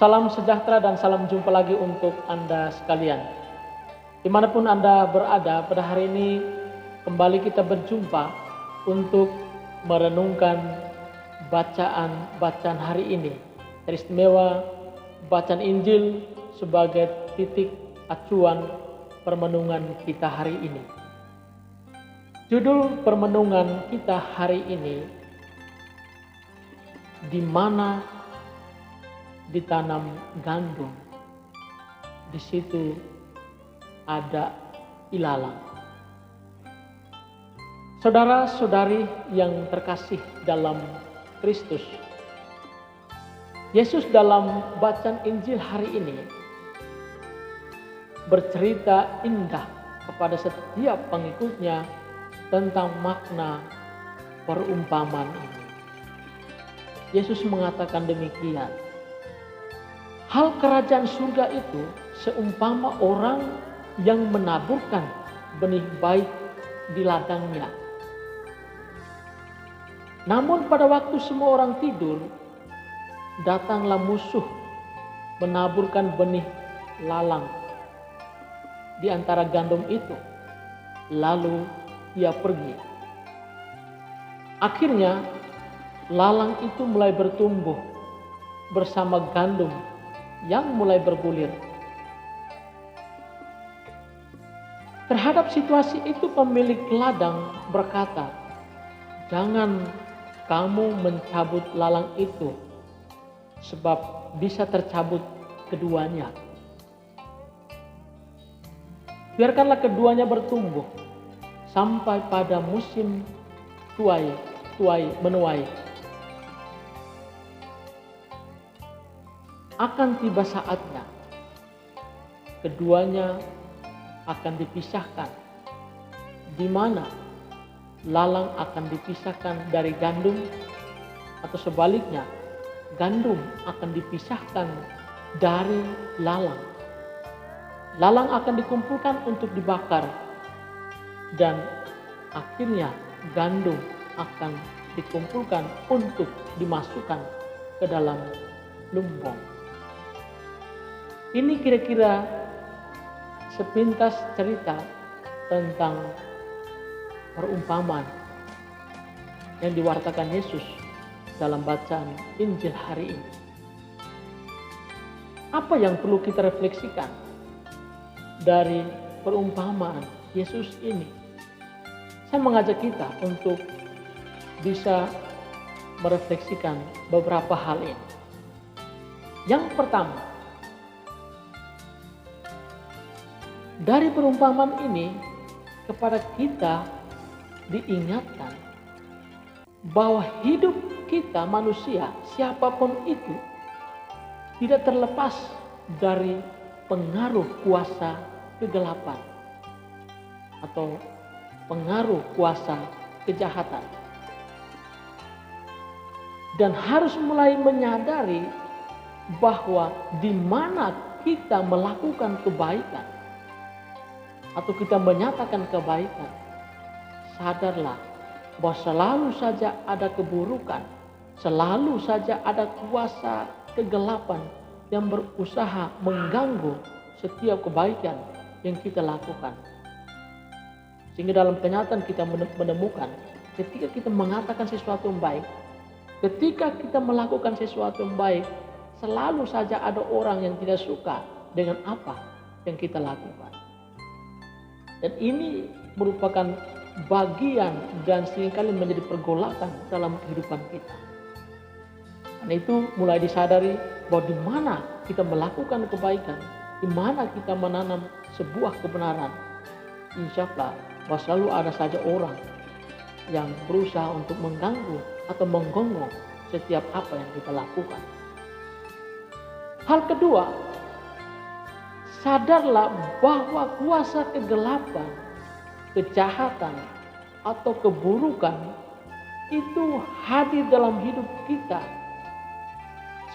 Salam sejahtera dan salam jumpa lagi untuk Anda sekalian. Dimanapun Anda berada, pada hari ini kembali kita berjumpa untuk merenungkan bacaan hari ini. Teristimewa bacaan Injil sebagai titik acuan permenungan kita hari ini. Judul permenungan kita hari ini, di mana ditanam gandum, di situ ada ilalang. Saudara-saudari yang terkasih dalam Kristus, Yesus dalam bacaan Injil hari ini bercerita indah kepada setiap pengikutnya tentang makna perumpamaan ini. Yesus mengatakan demikian, hal kerajaan surga itu seumpama orang yang menaburkan benih baik di ladangnya. Namun pada waktu semua orang tidur, datanglah musuh menaburkan benih lalang di antara gandum itu. Lalu ia pergi. Akhirnya lalang itu mulai bertumbuh bersama gandum yang mulai bergulir. Terhadap situasi itu pemilik ladang berkata, "Jangan kamu mencabut lalang itu, sebab bisa tercabut keduanya. Biarkanlah keduanya bertumbuh sampai pada musim menuai. Akan tiba saatnya, keduanya akan dipisahkan, di mana lalang akan dipisahkan dari gandum, atau sebaliknya, gandum akan dipisahkan dari lalang. Lalang akan dikumpulkan untuk dibakar, dan akhirnya gandum akan dikumpulkan untuk dimasukkan ke dalam lumbung." Ini kira-kira sepintas cerita tentang perumpamaan yang diwartakan Yesus dalam bacaan Injil hari ini. Apa yang perlu kita refleksikan dari perumpamaan Yesus ini? Saya mengajak kita untuk bisa merefleksikan beberapa hal ini. Yang pertama, dari perumpamaan ini kepada kita diingatkan bahwa hidup kita manusia, siapapun itu, tidak terlepas dari pengaruh kuasa kegelapan atau pengaruh kuasa kejahatan. Dan harus mulai menyadari bahwa di mana kita melakukan kebaikan atau kita menyatakan kebaikan, sadarlah bahwa selalu saja ada keburukan, selalu saja ada kuasa kegelapan yang berusaha mengganggu setiap kebaikan yang kita lakukan. Sehingga dalam kenyataan kita menemukan ketika kita mengatakan sesuatu yang baik, ketika kita melakukan sesuatu yang baik, selalu saja ada orang yang tidak suka dengan apa yang kita lakukan. Dan ini merupakan bagian dan seringkali menjadi pergolakan dalam kehidupan kita. Karena itu mulai disadari bahwa di mana kita melakukan kebaikan, di mana kita menanam sebuah kebenaran, insya Allah bahwa selalu ada saja orang yang berusaha untuk mengganggu atau menggonggong setiap apa yang kita lakukan. Hal kedua, sadarlah bahwa kuasa kegelapan, kejahatan, atau keburukan itu hadir dalam hidup kita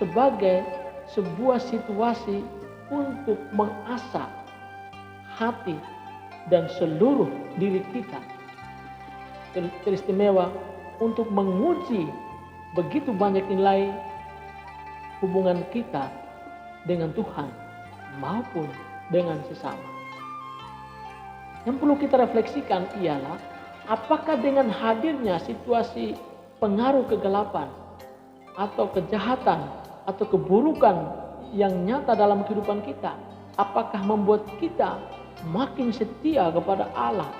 sebagai sebuah situasi untuk mengasah hati dan seluruh diri kita. Teristimewa untuk menguji begitu banyak nilai hubungan kita dengan Tuhan maupun dengan sesama. Yang perlu kita refleksikan ialah apakah dengan hadirnya situasi pengaruh kegelapan atau kejahatan atau keburukan yang nyata dalam kehidupan kita, apakah membuat kita makin setia kepada Allah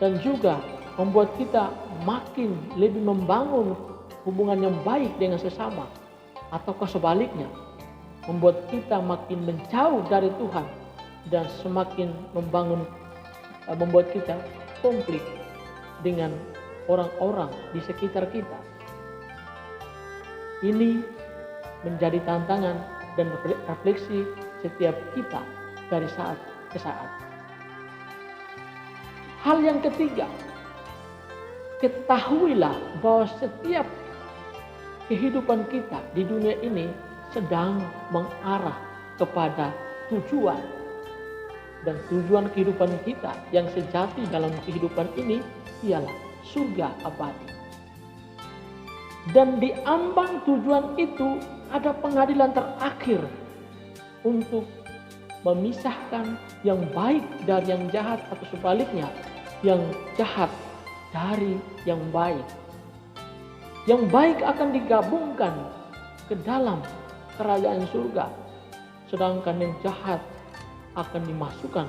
dan juga membuat kita makin lebih membangun hubungan yang baik dengan sesama, ataukah sebaliknya membuat kita makin menjauh dari Tuhan dan semakin membuat kita konflik dengan orang-orang di sekitar kita. Ini menjadi tantangan dan refleksi setiap kita dari saat ke saat. Hal yang ketiga, ketahuilah bahwa setiap kehidupan kita di dunia ini sedang mengarah kepada tujuan. Dan tujuan kehidupan kita yang sejati dalam kehidupan ini ialah surga abadi. Dan di ambang tujuan itu ada pengadilan terakhir untuk memisahkan yang baik dari yang jahat, atau sebaliknya yang jahat dari yang baik. Yang baik akan digabungkan ke dalam kerajaan surga, sedangkan yang jahat akan dimasukkan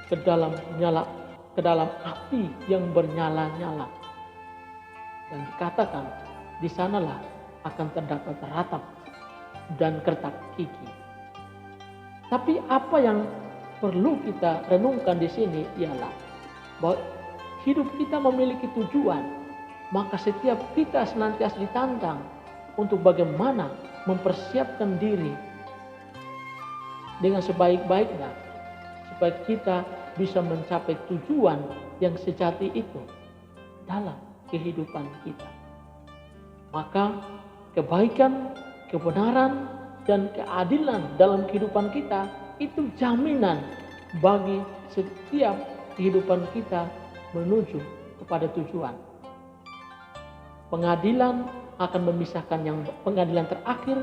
ke dalam api yang bernyala-nyala. Dan dikatakan di sanalah akan terdapat ratap dan kertak gigi. Tapi apa yang perlu kita renungkan di sini ialah bahwa hidup kita memiliki tujuan, maka setiap kita senantiasa ditantang untuk bagaimana mempersiapkan diri dengan sebaik-baiknya supaya kita bisa mencapai tujuan yang sejati itu dalam kehidupan kita. Maka kebaikan, kebenaran, dan keadilan dalam kehidupan kita itu jaminan bagi setiap kehidupan kita menuju kepada tujuan. Pengadilan terakhir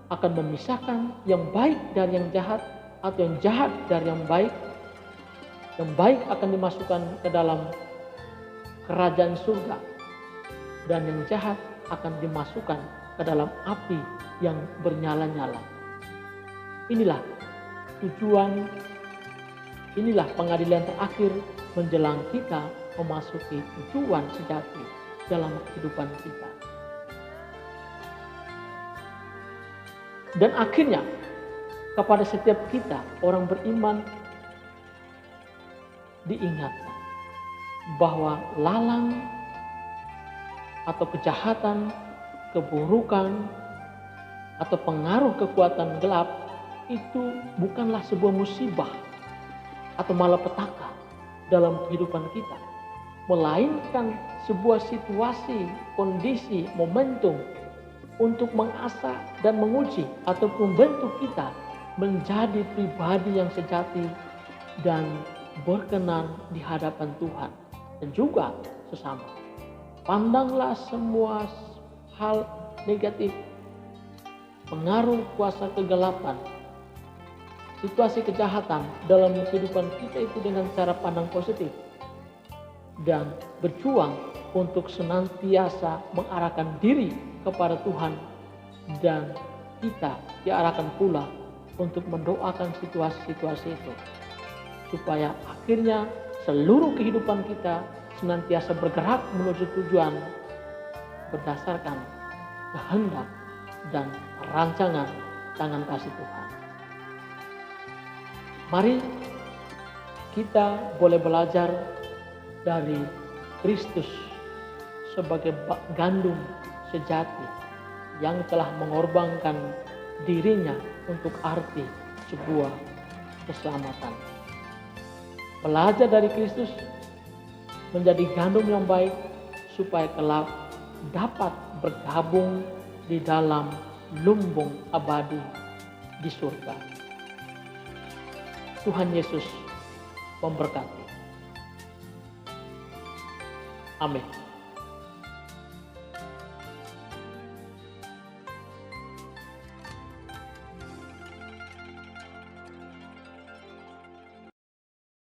akan memisahkan yang baik dari yang jahat, atau yang jahat dari yang baik. Yang baik akan dimasukkan ke dalam kerajaan surga, dan yang jahat akan dimasukkan ke dalam api yang bernyala-nyala. Inilah tujuan, inilah pengadilan terakhir menjelang kita memasuki tujuan sejati dalam kehidupan kita. Dan akhirnya kepada setiap kita orang beriman diingatkan bahwa lalang atau kejahatan, keburukan, atau pengaruh kekuatan gelap itu bukanlah sebuah musibah atau malapetaka dalam kehidupan kita, melainkan sebuah situasi, kondisi, momentum untuk mengasah dan menguji atau membentuk kita menjadi pribadi yang sejati dan berkenan di hadapan Tuhan dan juga sesama. Pandanglah semua hal negatif, pengaruh kuasa kegelapan, situasi kejahatan dalam kehidupan kita itu dengan cara pandang positif, dan berjuang untuk senantiasa mengarahkan diri kepada Tuhan, dan kita diarahkan pula untuk mendoakan situasi-situasi itu supaya akhirnya seluruh kehidupan kita senantiasa bergerak menuju tujuan berdasarkan kehendak dan rancangan tangan kasih Tuhan. Mari kita boleh belajar dari Kristus sebagai gandum sejati yang telah mengorbankan dirinya untuk arti sebuah keselamatan. Belajar dari Kristus menjadi gandum yang baik supaya kelak dapat bergabung di dalam lumbung abadi di surga. Tuhan Yesus memberkati. Amin.